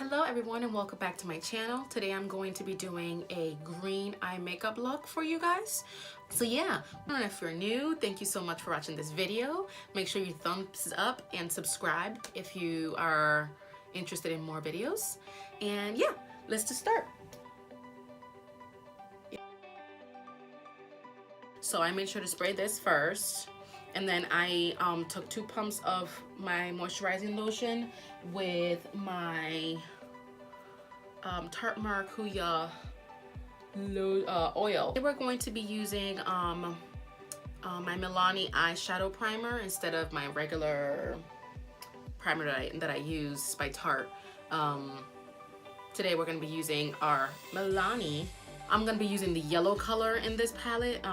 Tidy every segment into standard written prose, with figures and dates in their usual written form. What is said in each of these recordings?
Hello everyone and welcome back to my channel. Today I'm going to be doing a green eye makeup look for you guys. So yeah, and if you're new, thank you so much for watching this video. Make sure you thumbs up and subscribe if you are interested in more videos. And yeah, let's just start. So I made sure to spray this first. And then I took 2 pumps of my moisturizing lotion with my Tarte Maracuja oil. We're going to be using my Milani eyeshadow primer instead of my regular primer that I use by Tarte. Today we're going to be using our Milani. I'm going to be using the yellow color in this palette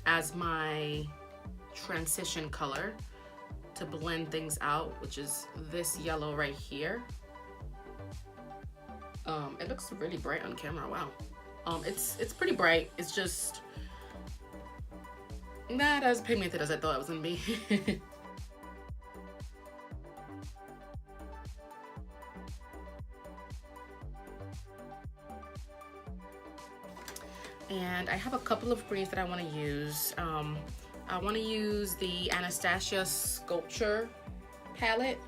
as my transition color to blend things out, which is this yellow right here. It looks really bright on camera. Wow. It's pretty bright. It's just not as pigmented as I thought it was gonna be. And I have a couple of greens that I want to use. I want to use the Anastasia Sculpture palette.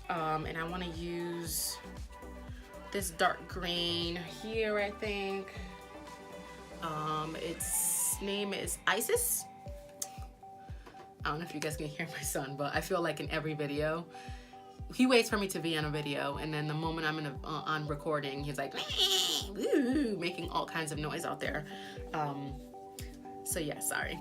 And I want to use this dark green here, I think. Its name is Isis. I don't know if you guys can hear my son, but I feel like in every video, he waits for me to be on a video, and then the moment I'm on recording, he's like, making all kinds of noise out there. So yeah, sorry.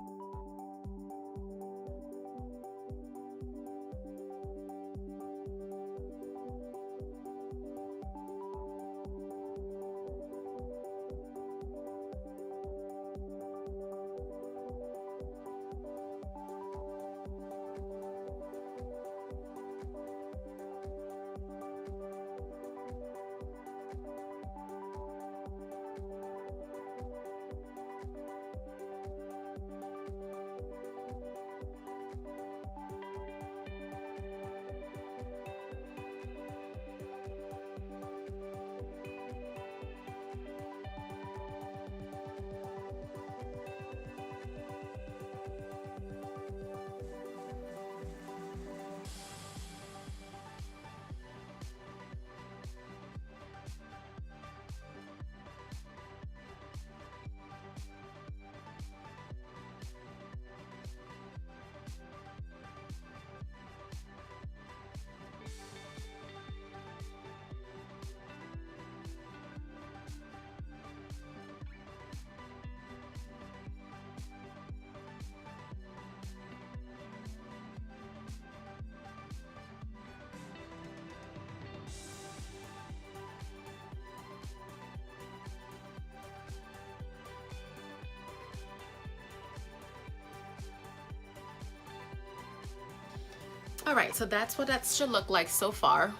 All right, so that's what that should look like so far.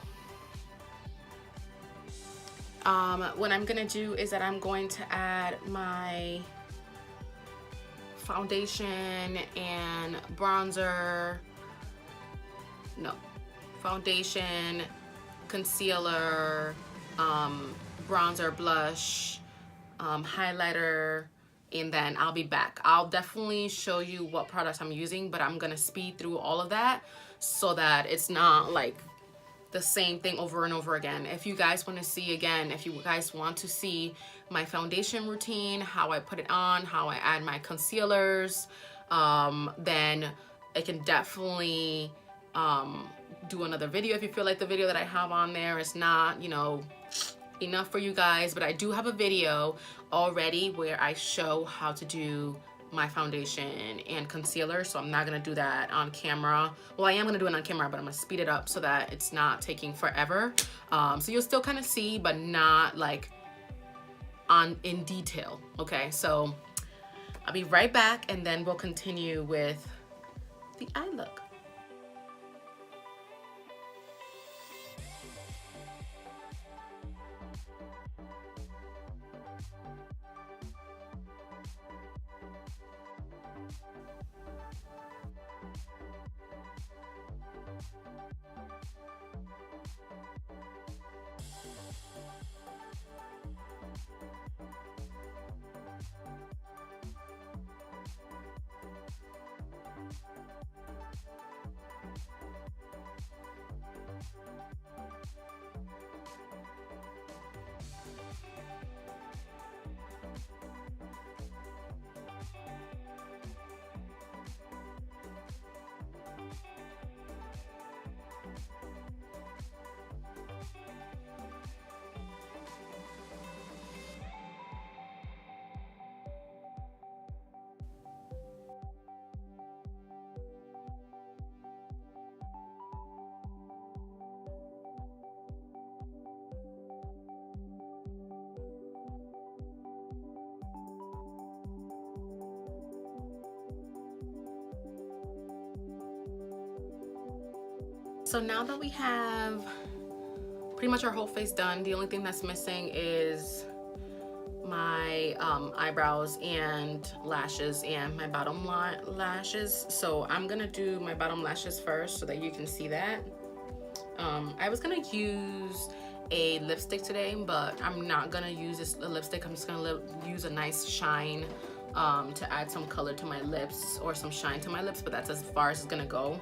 What I'm gonna do is that I'm going to add my foundation and bronzer, foundation, concealer, bronzer, blush, highlighter, and then I'll be back. I'll definitely show you what products I'm using, but I'm gonna speed through all of that so that it's not like the same thing over and over again. If you guys want to see again, if you guys want to see my foundation routine, how I put it on, how I add my concealers, then I can definitely do another video if you feel like the video that I have on there is not, enough for you guys. But I do have a video already where I show how to do my foundation and concealer, so I'm not gonna do that on camera. Well, I am gonna do it on camera, but I'm gonna speed it up so that it's not taking forever. So you'll still kind of see, but not like in detail. Okay, so I'll be right back, and then we'll continue with the eye look. So now that we have pretty much our whole face done, the only thing that's missing is my eyebrows and lashes and my bottom lashes. So I'm gonna do my bottom lashes first so that you can see that. I was gonna use a lipstick today, but I'm not gonna use a lipstick. I'm just gonna use a nice shine to add some color to my lips, or some shine to my lips, but that's as far as it's gonna go.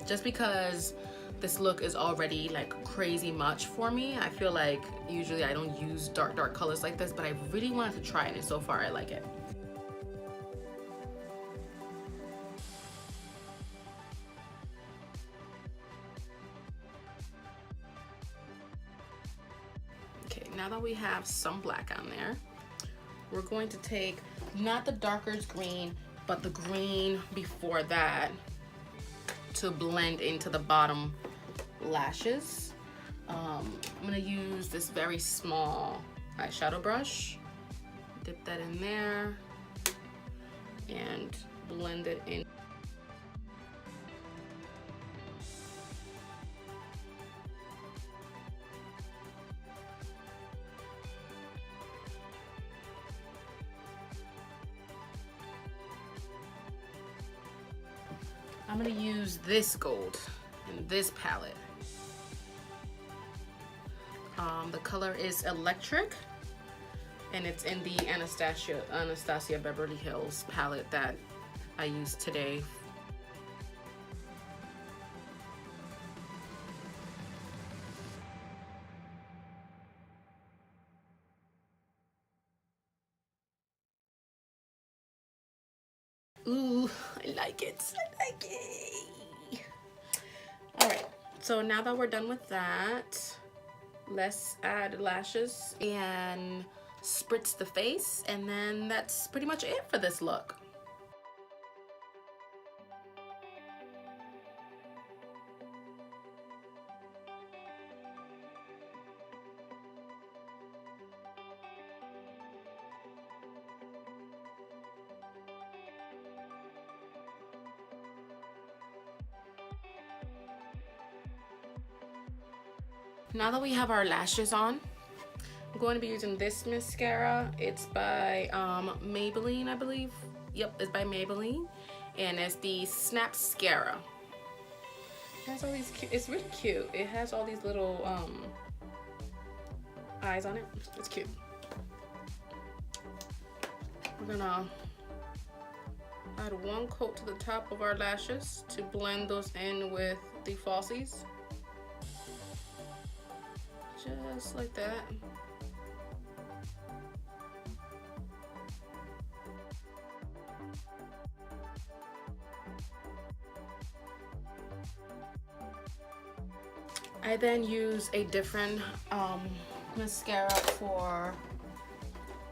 Just because this look is already like crazy much for me. I feel like usually I don't use dark colors like this, but I really wanted to try it, and so far I like it. Okay, now that we have some black on there, we're going to take not the darker green, but the green before that to blend into the bottom lashes. I'm gonna use this very small eyeshadow brush, dip that in there and blend it in. I'm gonna use this gold in this palette. The color is Electric, and it's in the Anastasia Beverly Hills palette that I used today. Ooh, I like it. I like it. All right, so now that we're done with that, let's add lashes and spritz the face, and then that's pretty much it for this look. Now that we have our lashes on, I'm going to be using this mascara. It's by Maybelline, I believe. Yep, it's by Maybelline, and it's the Snapscara. It has all these cute, it's really cute. It has all these little eyes on it. It's cute. We're gonna add one coat to the top of our lashes to blend those in with the falsies. Just like that. I then use a different mascara for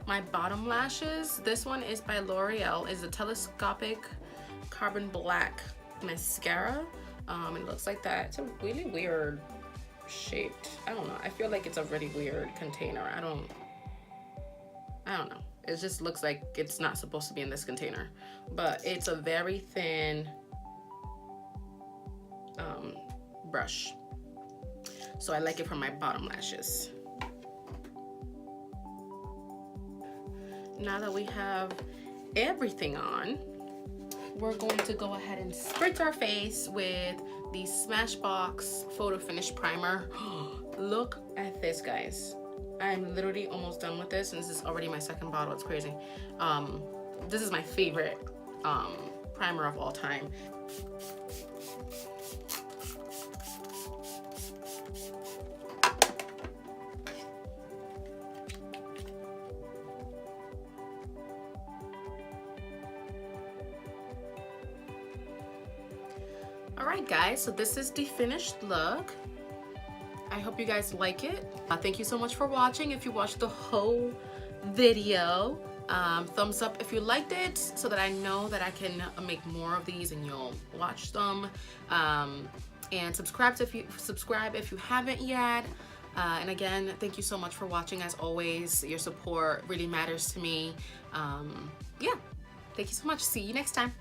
my bottom lashes. This one is by L'Oreal. It's a telescopic carbon black mascara. It looks like that. It's a really weird shaped, I don't know, I feel like it's a really weird container. I don't know, it just looks like it's not supposed to be in this container, but it's a very thin brush, so I like it for my bottom lashes. Now that we have everything on, we're going to go ahead and spritz our face with the Smashbox Photo Finish Primer. Look at this, guys. I'm literally almost done with this, and this is already my second bottle. It's crazy. This is my favorite primer of all time. Alright guys, so this is the finished look. I hope you guys like it. Thank you so much for watching. If you watched the whole video, thumbs up if you liked it, so that I know that I can make more of these and you'll watch them. And subscribe if you haven't yet. And again, thank you so much for watching. As always, your support really matters to me. Yeah, thank you so much. See you next time.